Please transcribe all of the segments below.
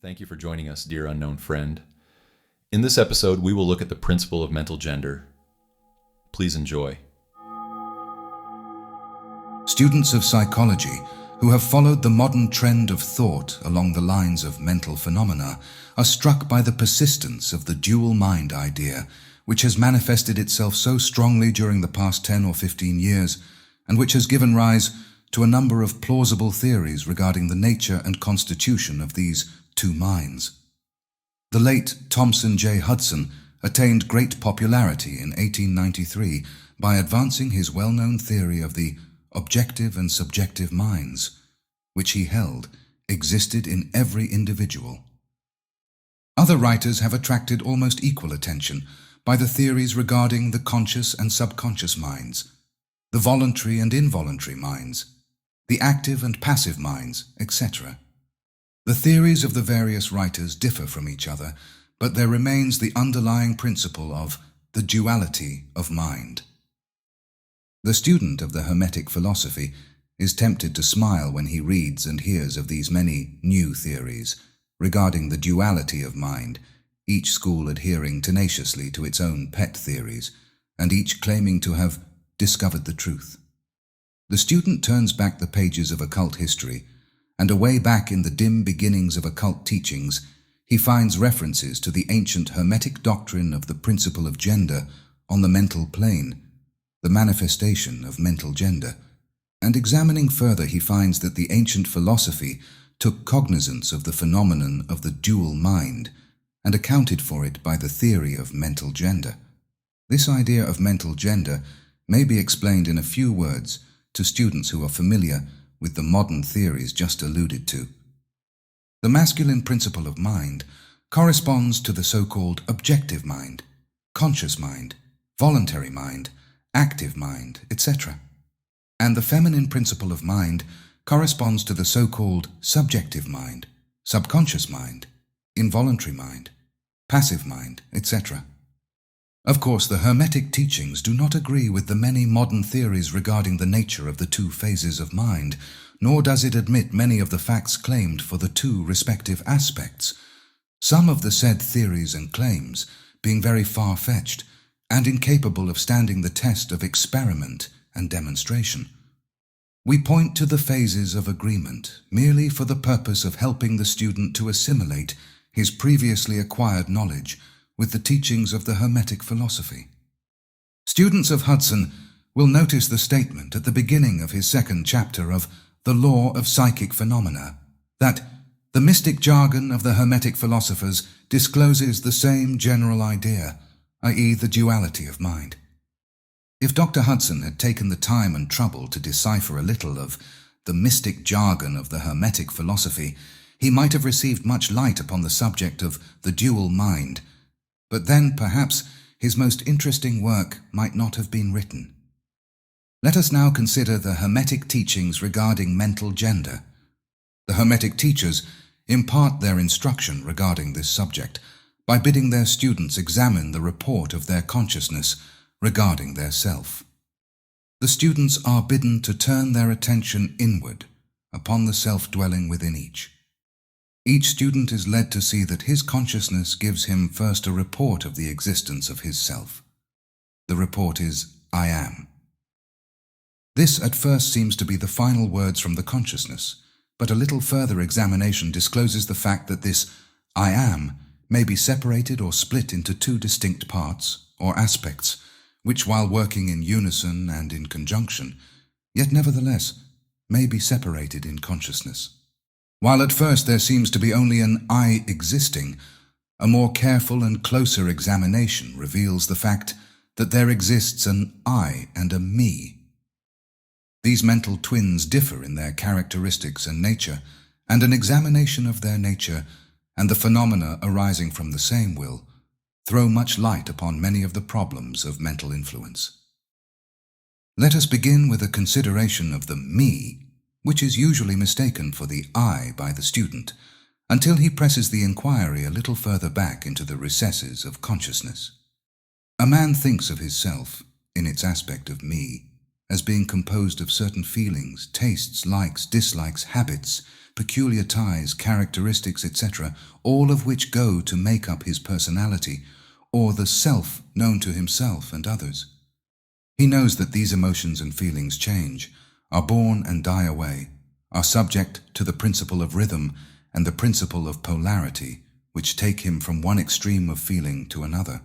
Thank you for joining us, dear unknown friend. In this episode, we will look at the principle of mental gender. Please enjoy. Students of psychology who have followed the modern trend of thought along the lines of mental phenomena are struck by the persistence of the dual mind idea, which has manifested itself so strongly during the past 10 or 15 years, and which has given rise to a number of plausible theories regarding the nature and constitution of these two minds. The late Thomson J. Hudson attained great popularity in 1893 by advancing his well-known theory of the objective and subjective minds, which he held existed in every individual. Other writers have attracted almost equal attention by the theories regarding the conscious and subconscious minds, the voluntary and involuntary minds, the active and passive minds, etc. The theories of the various writers differ from each other, but there remains the underlying principle of the duality of mind. The student of the Hermetic Philosophy is tempted to smile when he reads and hears of these many new theories regarding the duality of mind, each school adhering tenaciously to its own pet theories, and each claiming to have discovered the truth. The student turns back the pages of occult history, and away back in the dim beginnings of occult teachings, he finds references to the ancient Hermetic doctrine of the principle of gender on the mental plane, the manifestation of mental gender. And examining further, he finds that the ancient philosophy took cognizance of the phenomenon of the dual mind and accounted for it by the theory of mental gender. This idea of mental gender may be explained in a few words to students who are familiar with the modern theories just alluded to. The masculine principle of mind corresponds to the so-called objective mind, conscious mind, voluntary mind, active mind, etc. And the feminine principle of mind corresponds to the so-called subjective mind, subconscious mind, involuntary mind, passive mind, etc. Of course, the Hermetic teachings do not agree with the many modern theories regarding the nature of the two phases of mind, nor does it admit many of the facts claimed for the two respective aspects, some of the said theories and claims being very far-fetched and incapable of standing the test of experiment and demonstration. We point to the phases of agreement merely for the purpose of helping the student to assimilate his previously acquired knowledge with the teachings of the Hermetic philosophy. Students of Hudson will notice the statement at the beginning of his second chapter of The Law of Psychic Phenomena, that the mystic jargon of the Hermetic philosophers discloses the same general idea, i.e. the duality of mind. If Dr. Hudson had taken the time and trouble to decipher a little of the mystic jargon of the Hermetic philosophy, he might have received much light upon the subject of the dual mind, but then perhaps his most interesting work might not have been written. Let us now consider the Hermetic teachings regarding mental gender. The Hermetic teachers impart their instruction regarding this subject by bidding their students examine the report of their consciousness regarding their self. The students are bidden to turn their attention inward upon the self dwelling within each. Each student is led to see that his consciousness gives him first a report of the existence of his self. The report is, I am. This at first seems to be the final words from the consciousness, but a little further examination discloses the fact that this I am may be separated or split into two distinct parts or aspects, which while working in unison and in conjunction, yet nevertheless may be separated in consciousness. While at first there seems to be only an I existing, a more careful and closer examination reveals the fact that there exists an I and a me. These mental twins differ in their characteristics and nature, and an examination of their nature and the phenomena arising from the same will throw much light upon many of the problems of mental influence. Let us begin with a consideration of the me, which is usually mistaken for the I by the student, until he presses the inquiry a little further back into the recesses of consciousness. A man thinks of his self in its aspect of me, as being composed of certain feelings, tastes, likes, dislikes, habits, peculiar ties, characteristics, etc., all of which go to make up his personality, or the self known to himself and others. He knows that these emotions and feelings change, are born and die away, are subject to the principle of rhythm and the principle of polarity, which take him from one extreme of feeling to another.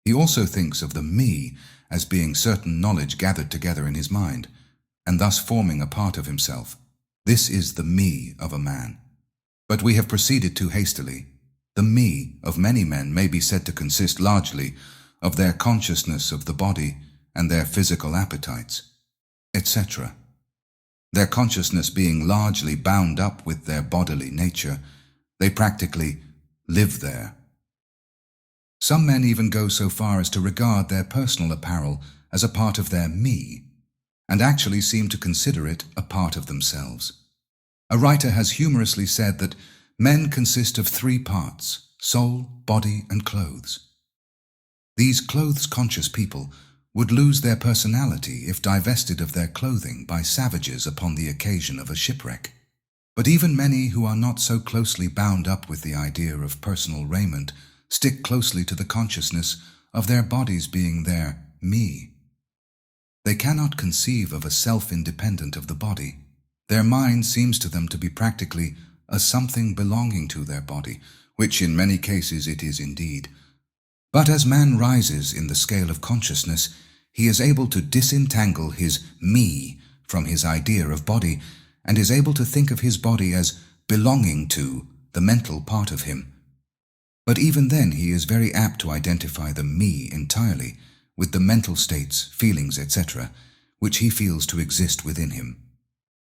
He also thinks of the me as being certain knowledge gathered together in his mind, and thus forming a part of himself. This is the me of a man. But we have proceeded too hastily. The me of many men may be said to consist largely of their consciousness of the body and their physical appetites, etc. Their consciousness being largely bound up with their bodily nature, they practically live there. Some men even go so far as to regard their personal apparel as a part of their me, and actually seem to consider it a part of themselves. A writer has humorously said that men consist of three parts: soul, body, and clothes. These clothes-conscious people would lose their personality if divested of their clothing by savages upon the occasion of a shipwreck. But even many who are not so closely bound up with the idea of personal raiment stick closely to the consciousness of their bodies being their me. They cannot conceive of a self independent of the body. Their mind seems to them to be practically a something belonging to their body, which in many cases it is indeed. But as man rises in the scale of consciousness, he is able to disentangle his me from his idea of body, and is able to think of his body as belonging to the mental part of him. But even then he is very apt to identify the me entirely with the mental states, feelings, etc., which he feels to exist within him.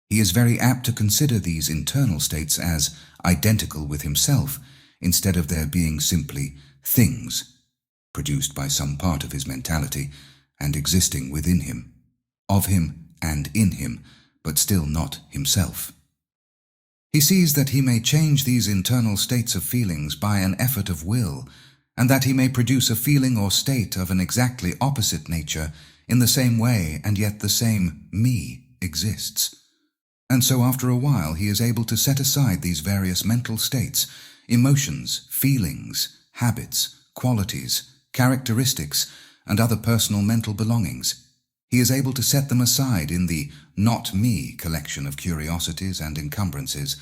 He is very apt to consider these internal states as identical with himself, instead of their being simply things, produced by some part of his mentality, and existing within him, of him and in him, but still not himself. He sees that he may change these internal states of feelings by an effort of will, and that he may produce a feeling or state of an exactly opposite nature in the same way, and yet the same me exists. And so after a while he is able to set aside these various mental states, emotions, feelings, habits, qualities, characteristics, and other personal mental belongings. He is able to set them aside in the not me collection of curiosities and encumbrances,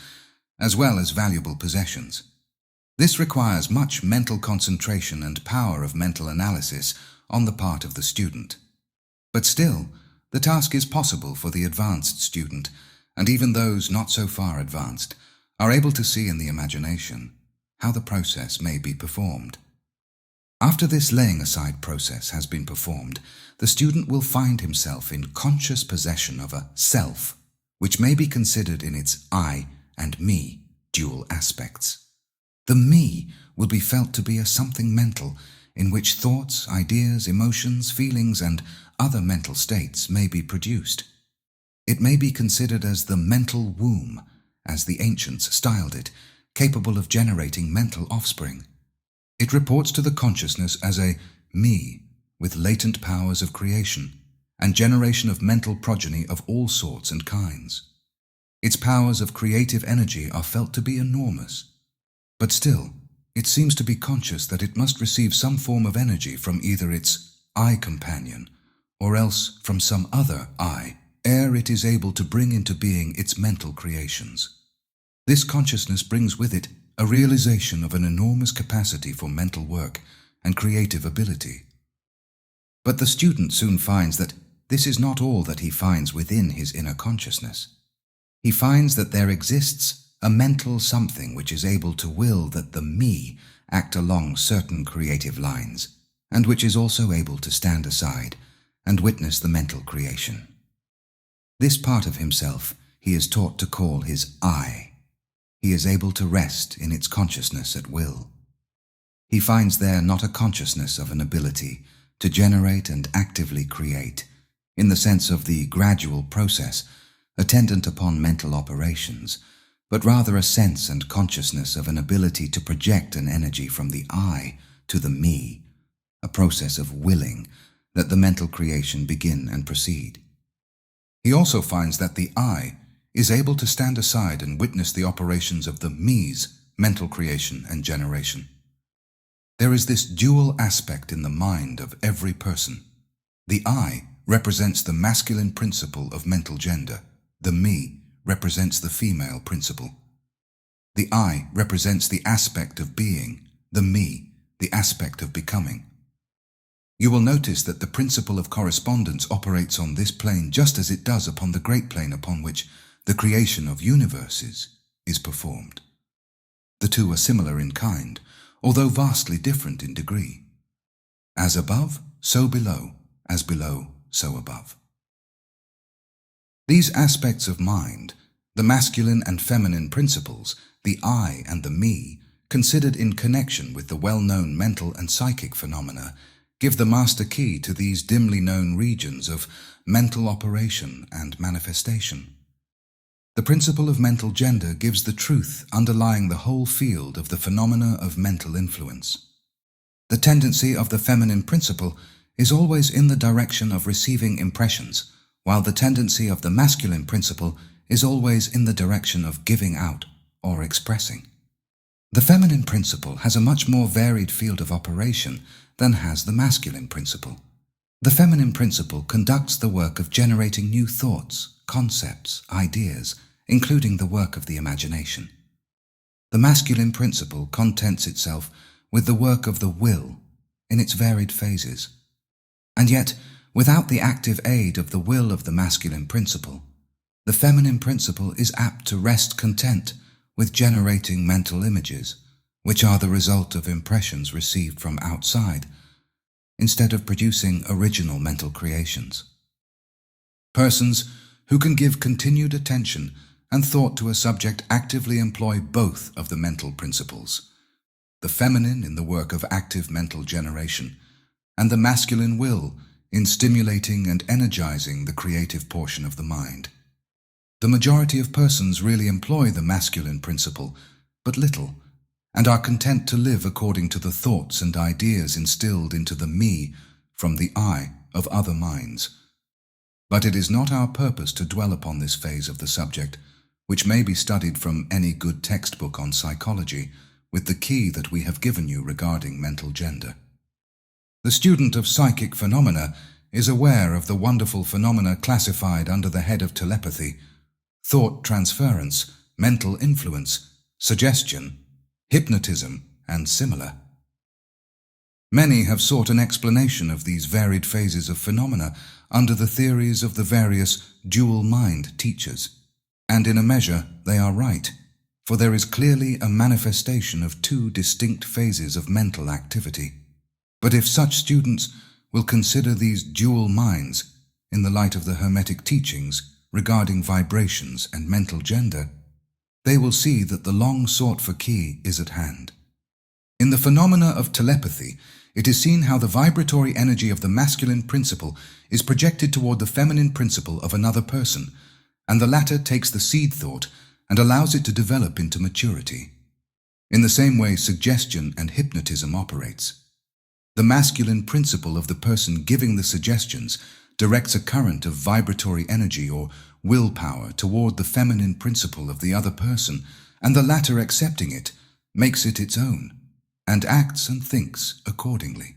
as well as valuable possessions. This requires much mental concentration and power of mental analysis on the part of the student. But still, the task is possible for the advanced student, and even those not so far advanced are able to see in the imagination how the process may be performed. After this laying aside process has been performed, the student will find himself in conscious possession of a self, which may be considered in its I and me dual aspects. The me will be felt to be a something mental, in which thoughts, ideas, emotions, feelings, and other mental states may be produced. It may be considered as the mental womb, as the ancients styled it, capable of generating mental offspring. It reports to the consciousness as a me with latent powers of creation and generation of mental progeny of all sorts and kinds. Its powers of creative energy are felt to be enormous, but still, it seems to be conscious that it must receive some form of energy from either its I companion or else from some other I, ere it is able to bring into being its mental creations. This consciousness brings with it a realization of an enormous capacity for mental work and creative ability. But the student soon finds that this is not all that he finds within his inner consciousness. He finds that there exists a mental something which is able to will that the me act along certain creative lines, and which is also able to stand aside and witness the mental creation. This part of himself he is taught to call his I. He is able to rest in its consciousness at will. He finds there not a consciousness of an ability to generate and actively create, in the sense of the gradual process attendant upon mental operations, but rather a sense and consciousness of an ability to project an energy from the I to the me, a process of willing that the mental creation begin and proceed. He also finds that the I is able to stand aside and witness the operations of the me's mental creation and generation. There is this dual aspect in the mind of every person. The I represents the masculine principle of mental gender. The me represents the female principle. The I represents the aspect of being, the me, the aspect of becoming. You will notice that the principle of correspondence operates on this plane just as it does upon the great plane upon which the creation of universes is performed. The two are similar in kind, although vastly different in degree. As above, so below, as below, so above. These aspects of mind, the masculine and feminine principles, the I and the me, considered in connection with the well-known mental and psychic phenomena, give the master key to these dimly known regions of mental operation and manifestation. The principle of mental gender gives the truth underlying the whole field of the phenomena of mental influence. The tendency of the feminine principle is always in the direction of receiving impressions, while the tendency of the masculine principle is always in the direction of giving out or expressing. The feminine principle has a much more varied field of operation than has the masculine principle. The feminine principle conducts the work of generating new thoughts, concepts, ideas, including the work of the imagination. The masculine principle contents itself with the work of the will in its varied phases. And yet, without the active aid of the will of the masculine principle, the feminine principle is apt to rest content with generating mental images, which are the result of impressions received from outside, instead of producing original mental creations. Persons who can give continued attention and thought to a subject actively employ both of the mental principles, the feminine in the work of active mental generation, and the masculine will in stimulating and energizing the creative portion of the mind. The majority of persons really employ the masculine principle, but little, and are content to live according to the thoughts and ideas instilled into the me from the I of other minds. But it is not our purpose to dwell upon this phase of the subject, which may be studied from any good textbook on psychology, with the key that we have given you regarding mental gender. The student of psychic phenomena is aware of the wonderful phenomena classified under the head of telepathy, thought transference, mental influence, suggestion, hypnotism, and similar. Many have sought an explanation of these varied phases of phenomena under the theories of the various dual mind teachers, and in a measure they are right, for there is clearly a manifestation of two distinct phases of mental activity. But if such students will consider these dual minds in the light of the Hermetic teachings regarding vibrations and mental gender, they will see that the long sought-for key is at hand. In the phenomena of telepathy, it is seen how the vibratory energy of the masculine principle is projected toward the feminine principle of another person, and the latter takes the seed thought and allows it to develop into maturity. In the same way, suggestion and hypnotism operates. The masculine principle of the person giving the suggestions directs a current of vibratory energy or willpower toward the feminine principle of the other person, and the latter, accepting it, makes it its own, and acts and thinks accordingly.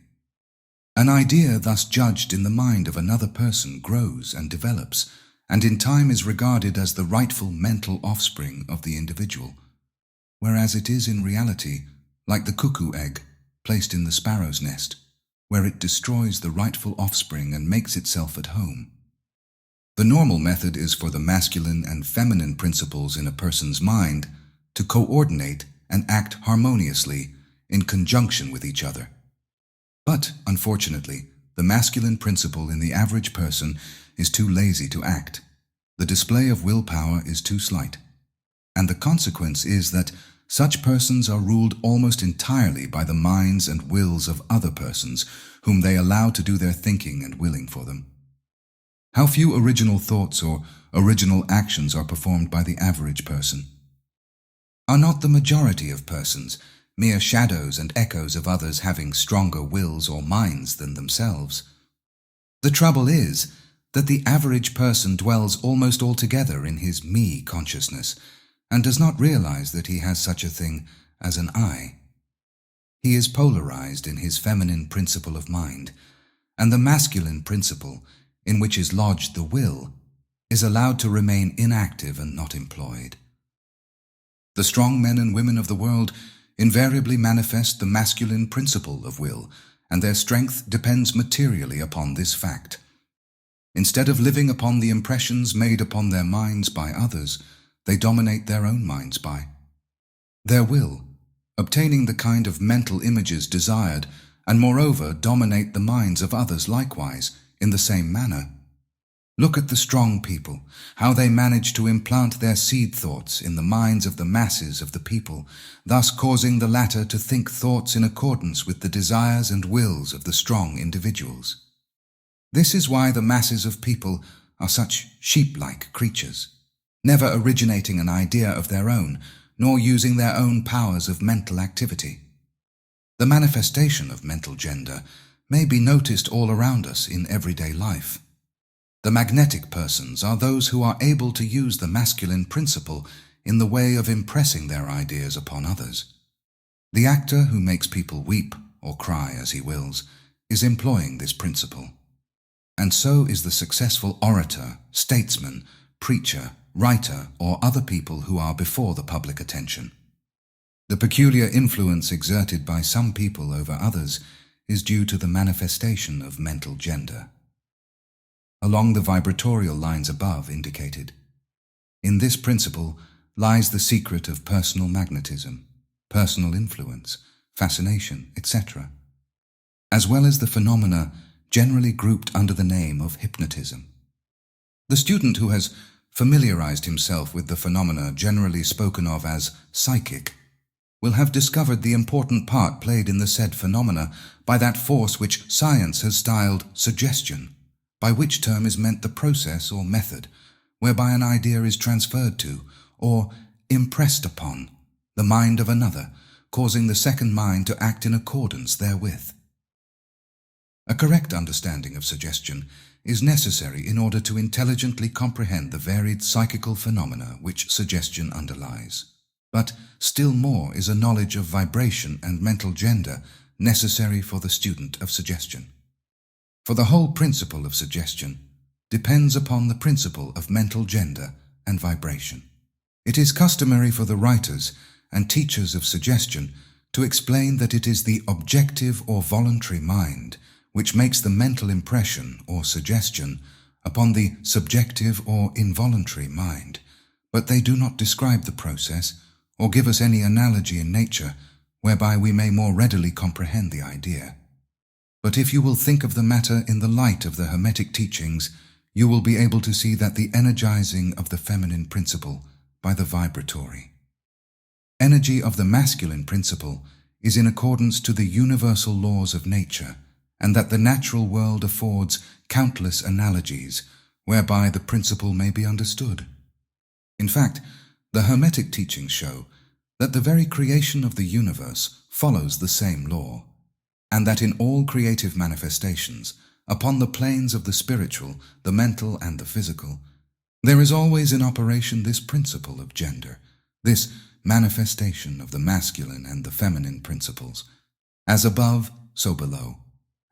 An idea thus judged in the mind of another person grows and develops, and in time is regarded as the rightful mental offspring of the individual, whereas it is in reality like the cuckoo egg placed in the sparrow's nest, where it destroys the rightful offspring and makes itself at home. The normal method is for the masculine and feminine principles in a person's mind to coordinate and act harmoniously in conjunction with each other. But, unfortunately, the masculine principle in the average person is too lazy to act. The display of willpower is too slight, and the consequence is that such persons are ruled almost entirely by the minds and wills of other persons, whom they allow to do their thinking and willing for them. How few original thoughts or original actions are performed by the average person? Are not the majority of persons mere shadows and echoes of others having stronger wills or minds than themselves? The trouble is that the average person dwells almost altogether in his me consciousness and does not realize that he has such a thing as an I. He is polarized in his feminine principle of mind, and the masculine principle, in which is lodged the will, is allowed to remain inactive and not employed. The strong men and women of the world invariably manifest the masculine principle of will, and their strength depends materially upon this fact. Instead of living upon the impressions made upon their minds by others, they dominate their own minds by their will, obtaining the kind of mental images desired, and moreover dominate the minds of others likewise, in the same manner. Look at the strong people, how they manage to implant their seed thoughts in the minds of the masses of the people, thus causing the latter to think thoughts in accordance with the desires and wills of the strong individuals. This is why the masses of people are such sheep-like creatures, never originating an idea of their own, nor using their own powers of mental activity. The manifestation of mental gender may be noticed all around us in everyday life. The magnetic persons are those who are able to use the masculine principle in the way of impressing their ideas upon others. The actor who makes people weep or cry as he wills is employing this principle. And so is the successful orator, statesman, preacher, writer, or other people who are before the public attention. The peculiar influence exerted by some people over others is due to the manifestation of mental gender. Along the vibratorial lines above indicated, in this principle lies the secret of personal magnetism, personal influence, fascination, etc., as well as the phenomena generally grouped under the name of hypnotism. The student who has familiarized himself with the phenomena generally spoken of as psychic will have discovered the important part played in the said phenomena by that force which science has styled suggestion, by which term is meant the process or method whereby an idea is transferred to, or impressed upon, the mind of another, causing the second mind to act in accordance therewith. A correct understanding of suggestion is necessary in order to intelligently comprehend the varied psychical phenomena which suggestion underlies. But still more is a knowledge of vibration and mental gender necessary for the student of suggestion. For the whole principle of suggestion depends upon the principle of mental gender and vibration. It is customary for the writers and teachers of suggestion to explain that it is the objective or voluntary mind which makes the mental impression or suggestion upon the subjective or involuntary mind, but they do not describe the process or give us any analogy in nature whereby we may more readily comprehend the idea. But if you will think of the matter in the light of the Hermetic teachings, you will be able to see that the energizing of the feminine principle by the vibratory energy of the masculine principle is in accordance to the universal laws of nature, and that the natural world affords countless analogies whereby the principle may be understood. In fact, the Hermetic teachings show that the very creation of the universe follows the same law, and that in all creative manifestations, upon the planes of the spiritual, the mental, and the physical, there is always in operation this principle of gender, this manifestation of the masculine and the feminine principles, as above, so below,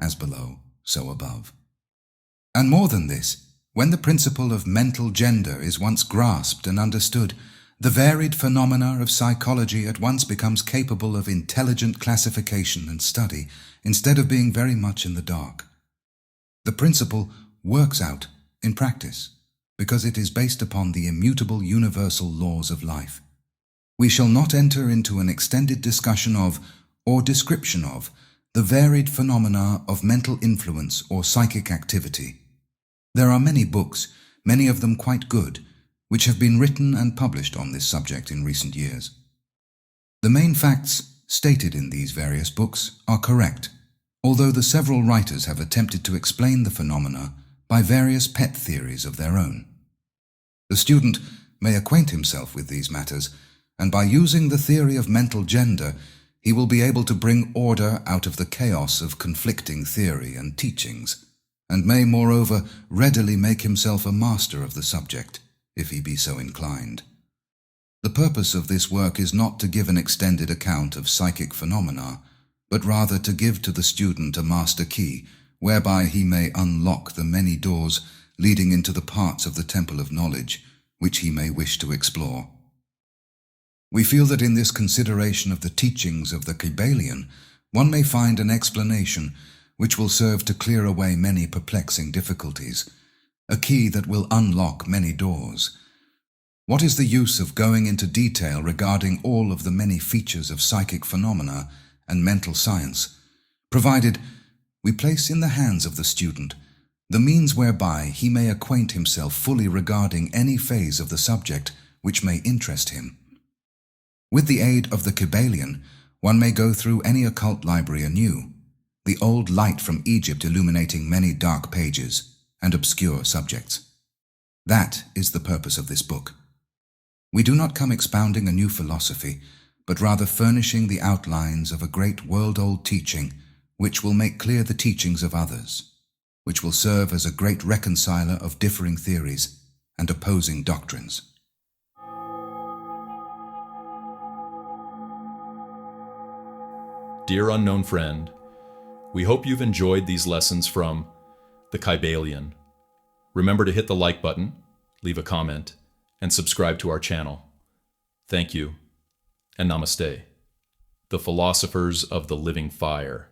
as below, so above. And more than this, when the principle of mental gender is once grasped and understood, the varied phenomena of psychology at once becomes capable of intelligent classification and study, instead of being very much in the dark. The principle works out in practice, because it is based upon the immutable universal laws of life. We shall not enter into an extended discussion of, or description of, the varied phenomena of mental influence or psychic activity. There are many books, many of them quite good, which have been written and published on this subject in recent years. The main facts stated in these various books are correct, although the several writers have attempted to explain the phenomena by various pet theories of their own. The student may acquaint himself with these matters, and by using the theory of mental gender, he will be able to bring order out of the chaos of conflicting theory and teachings, and may moreover readily make himself a master of the subject, if he be so inclined. The purpose of this work is not to give an extended account of psychic phenomena, but rather to give to the student a master key, whereby he may unlock the many doors leading into the parts of the temple of knowledge which he may wish to explore. We feel that in this consideration of the teachings of the Kybalion, one may find an explanation which will serve to clear away many perplexing difficulties, a key that will unlock many doors. What is the use of going into detail regarding all of the many features of psychic phenomena and mental science, provided we place in the hands of the student the means whereby he may acquaint himself fully regarding any phase of the subject which may interest him? With the aid of the Kybalion, one may go through any occult library anew, the old light from Egypt illuminating many dark pages and obscure subjects. That is the purpose of this book. We do not come expounding a new philosophy, but rather furnishing the outlines of a great world-old teaching which will make clear the teachings of others, which will serve as a great reconciler of differing theories and opposing doctrines. Dear unknown friend, we hope you've enjoyed these lessons from the Kybalion. Remember to hit the like button, leave a comment, and subscribe to our channel. Thank you, and namaste. The philosophers of the living fire.